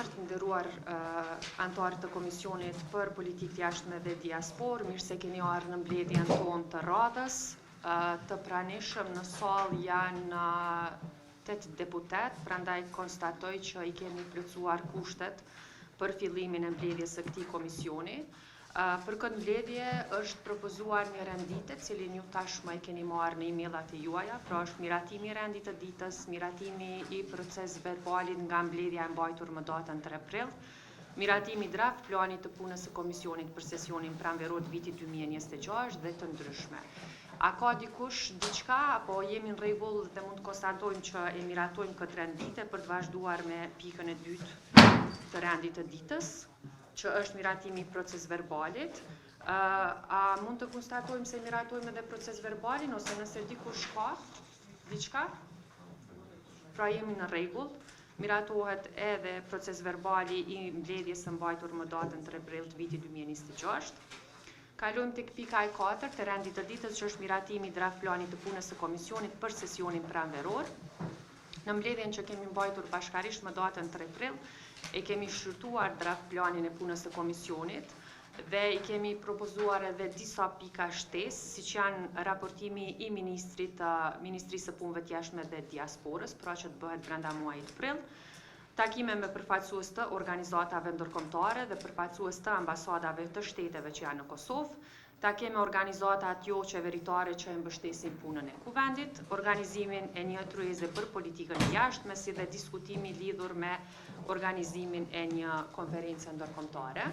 Kryeministër, të nderuar anëtarë të Komisionit për Politikë të Jashtme dhe Diasporë, mirë se keni ardhur në mbledhjen tonë të radhës. Të pranishëm në sallë janë 8 deputet, prandaj konstatoj që i kemi plotësuar kushtet për fillimin e mbledhjes së këtij komisioni. Për këtë mbledhje është propozuar një rendite, cilin ju tashmë e keni marrë në emaillat e juaja, pra është miratimi i rendit të ditës, miratimi i proces verbalit nga mbledhja e mbajtur më datën 3 prill, miratimi i draft planit të punës së komisionit për sesionin pranveror të vitit 2026 dhe të ndryshme. A ka dikush diçka apo jemi në rregull dhe mund të konstatojmë që e miratojmë këtë rendite për të vazhduar me pikën e dytë të rendit të ditës, që është miratimi i proces verbalit. A mund të konstatojmë se miratojmë edhe proces verbalin, ose nëse dikush ka diçka? Pra jemi në rregull. Miratohet edhe proces verbali i mbledhjes së mbajtur më datën 3 prill të vitit 2026. Kalojmë tek pika e 4 të rendit të ditës, që është miratimi i draft planit të punës së komisionit për sesionin pranveror. Në mbledhjen që kemi mbajtur bashkarisht më datën 3 prill, e kemi shqyrtuar draft planin e punës së komisionit dhe i kemi propozuar edhe disa pika shtesë, siç janë raportimi i Ministrisë së Punëve të Jashtme dhe Diasporës, pra që të bëhet brenda muajit prill, takime me përfaqësues të organizatave ndërkombëtare dhe përfaqësues të ambasadave të shteteve që janë në Kosovë, takime organizatat jo qeveritare që e mbështesin punën e kuvendit, organizimin e një tryeze për politikën e jashtme, si dhe diskutimi lidhur me organizimin e një konferencë ndërkombëtare.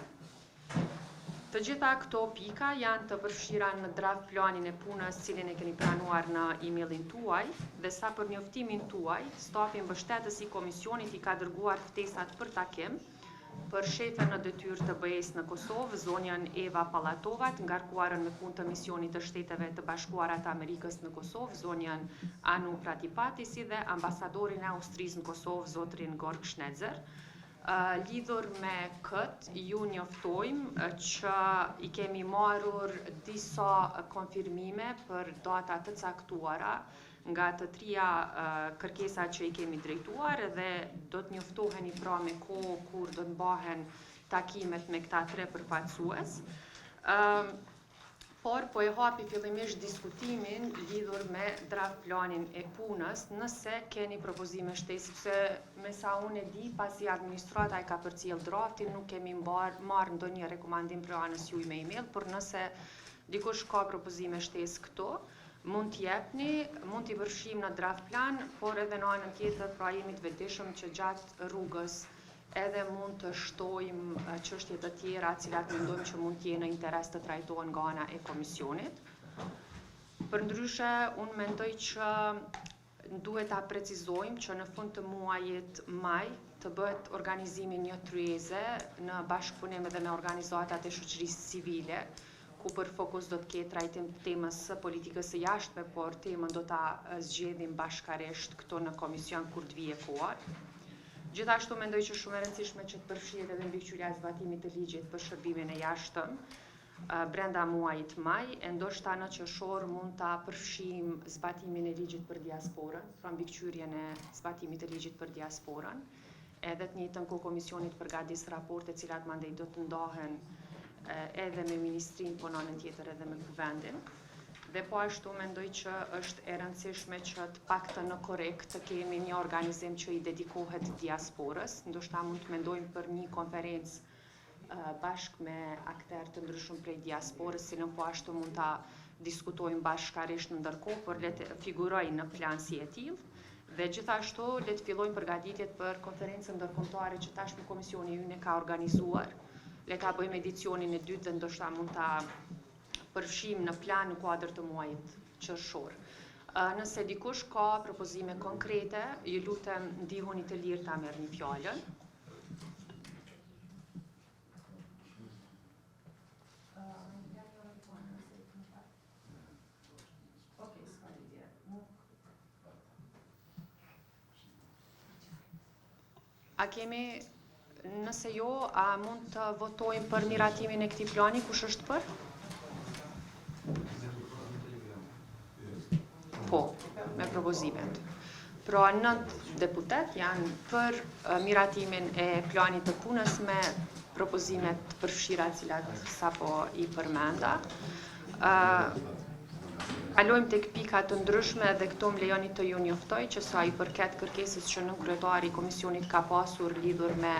Të gjitha këto pika janë të përfshira në draft planin e punës, cilin e keni pranuar në emailin tuaj, dhe sa për njoftimin tuaj, stafi mbështetës i komisionit i ka dërguar ftesat për takim për shefen në detyrë të BE-s në Kosovë, zonjën Eva Pallatovat, ngarkuarën me punë të misionit të Shteteve të Bashkuara të Amerikës në Kosovë, zonjën Anu Pratipati, si dhe ambasadorin e Austrisë në Kosovë, zotrin Gorg Schnetzer. Lidhur me këtë, ju njoftojmë që i kemi marrur disa konfirmime për data të caktuara nga të trija kërkesat që i kemi drejtuar, dhe do të njoftoheni pra me kohë kur do të mbahen takimet me këta 3 përfaqësues. Por po e hapi fillimisht diskutimin lidhur me draft planin e punës, nëse keni propozime shtesë, sepse me sa unë e di, pasi administrata e ka përcjell draftin, nuk kemi marrë ndonjë rekomandim për anës juaj me email, por nëse dikush ka propozime shtesë këto, mund t'jepni, mund t'i përfshijmë në draft plan, por edhe në anën tjetër, pra jemi të vetëdijshëm që gjatë rrugës edhe mund të shtojmë çështje të tjera, cilat mendojmë që mund t'jenë në interes të trajtohen nga ana e komisionit. Përndryshe, unë mendoj që duhet ta precizojmë që në fund të muajit maj të bëhet organizimi një tryeze në bashkëpunim edhe me organizatat e shoqërisë civile, ku për fokus do të ketë trajtim të temës së politikës së jashtme, por temën do ta zgjedhim bashkarisht këto në komision kur të vijë koha. Gjithashtu mendoj që shumë e rëndësishme që të përfshihet edhe mbikëqyrja e zbatimit të ligjit për shërbimin e jashtëm brenda muajit maj, e ndoshta në qershor mund ta përfshijmë zbatimin e ligjit për diasporën, pra mbikëqyrjen e zbatimit të ligjit për diasporën, edhe të njëjtën kohë komisionit përgatis raporte, cilat mandej do të ndahen edhe me ministrin, po në anën tjetër edhe me kuvendin. Dhe po ashtu mendoj që është e rëndësishme që të paktën në korrekt të kemi një organizim që i dedikohet diasporës. Ndoshta mund të mendojmë për një konferencë bashkë me aktorë të ndryshëm prej diasporës, si po ashtu mund ta diskutojmë bashkarisht në ndërkohë, por le të figurojë në plan si e tillë. Dhe gjithashtu le të fillojmë përgatitjet për konferencën ndërkombëtare që tashmë komisioni ynë ka organizuar. Le ta bëjmë edicionin e dytë dhe ndoshta mund ta përfshijmë në plan në kuadër të muajit qershor. Nëse dikush ka propozime konkrete, ju lutem ndihuni të lirë ta merrni fjalën. A kemi, nëse jo, a mund të votojmë për miratimin e këtij plani, kush është për? Po, me propozimet. Pra 9 deputet janë për miratimin e planit të punës me propozimet të përfshira cilat sapo i përmenda. Kalojmë tek pika të ndryshme dhe këto më lejoni të ju njoftoj që sa i përket kërkesës që nën kryetari i komisionit ka pasur lidhur me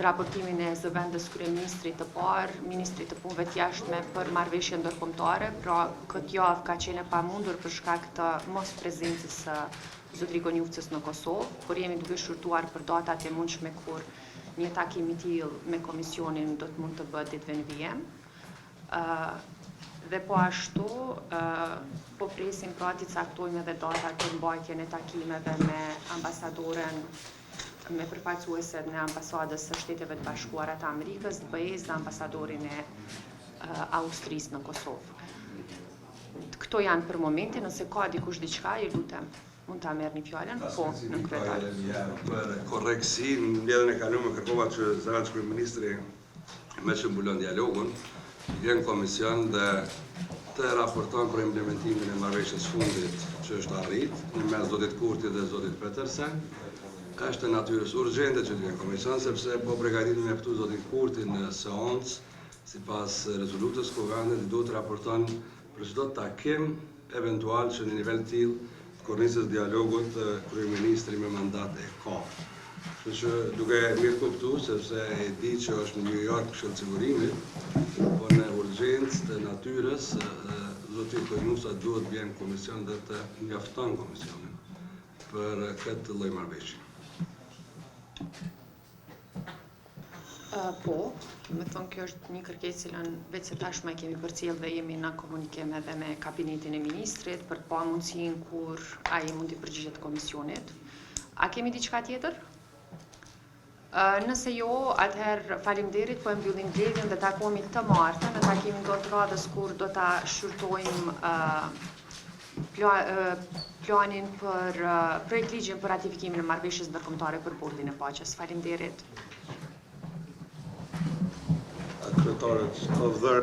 raportimin e zëvendës kryeministrit të parë, ministrit të punëve të jashtme për marrëveshje ndërkombëtare, pra këtë javë ka qenë e pamundur për shkak të mos prezencës së zotëri Konjufcës në Kosovë, por jemi duke shurtuar për datat e mundshme kur një takim i tillë me komisionin do të mund të bëhet ditëve në vijem. Dhe po ashtu, po presim pra të caktojmë edhe datat për mbajtjen e takimeve me ambasadoren, me përfaqësueset në ambasadës së Shteteve të Bashkuara të Amerikës, të BE-s dhe ambasadorin e Austrisë në Kosovë. Këto janë për momentin, nëse ka dikush diçka, ju lutem, mund ta merrni fjalën, po, në kryetar. Për korreksi, në mbledhjen e kaluar kërkova që zëvendës kryeministri me që mbulon dialogun, vjen komision dhe të raporton për implementimin e marrëveshjes fundit që është arrit në mes zotit Kurti dhe zotit Petersen. Është natyrës urgjente që të vjen komision, sepse po përgatitet me ftu zotin Kurti në seancë, sipas rezolutës Kovandet, duhet të raporton për çdo takim eventual që në nivel të tillë të kornisës dialogut kryeministri me mandat e ka. Kështu që duke mirë kuptuar, sepse e di që është në New York Këshilli i Sigurimit, por në urgjencë të natyrës, zoti Konjufca duhet të vjen komision dhe të njofton komisionin për këtë lloj marrëveshje. Po, me thonë kjo është një kërkesë cilën vetë se tashmë e kemi përcjellë dhe jemi në komunikim edhe me kabinetin e ministrit për të pa mundësinë kur ai mund t'i përgjigjet komisionit. A kemi diçka tjetër? Nëse jo, atëherë faleminderit, po e mbyllim mbledhjen dhe takohemi të martën në takimin tonë të radhës kur do ta shurtojmë planin për projektligjin për ratifikimin e marrëveshjes ndërkombëtare për Bordin e Paqes. Faleminderit. Kryetarët of the